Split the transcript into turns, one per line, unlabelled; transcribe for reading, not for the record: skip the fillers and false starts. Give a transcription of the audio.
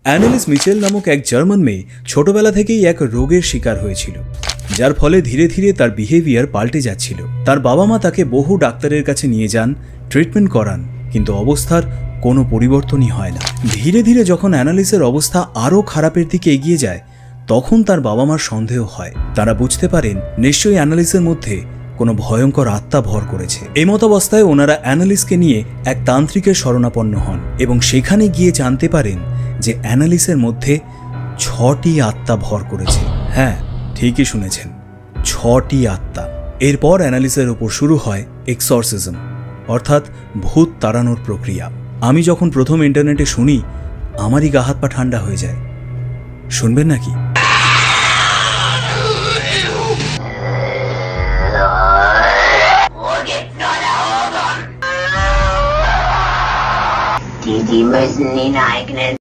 অ্যানালিস Mitchell নামক এক German মেয়ে ছোটবেলা থেকেই এক রোগের শিকার হয়েছিল, যার ফলে ধীরে ধীরে তার বিহেভিয়ার পাল্টে যাচ্ছিল। তার বাবা মা তাকে বহু ডাক্তারের কাছে নিয়ে যান, ট্রিটমেন্ট করান, কিন্তু অবস্থার কোনো পরিবর্তনই হয় না। ধীরে ধীরে যখন অ্যানালিসের অবস্থা আরও খারাপের দিকে এগিয়ে যায়, তখন তার বাবা মার সন্দেহ হয়। তারা বুঝতে পারেন নিশ্চয়ই অ্যানালিসের মধ্যে কোনো ভয়ঙ্কর আত্মা ভর করেছে। এই মতাবস্থায় ওনারা অ্যানালিসকে নিয়ে এক তান্ত্রিকের শরণাপন্ন হন এবং সেখানে গিয়ে জানতে পারেন যে অ্যানালিসের মধ্যে 6টি আত্মা ভর করেছে। হ্যাঁ, ঠিকই শুনেছেন, 6টি আত্মা। এরপর অ্যানালিসের ওপর শুরু হয় এক্সরসিজম, অর্থাৎ ভূত তাড়ানোর প্রক্রিয়া। আমি যখন প্রথম ইন্টারনেটে শুনি, আমারই গা হাত পা ঠান্ডা হয়ে যায়। শুনবেন নাকি?
Die müssen ihn eignen.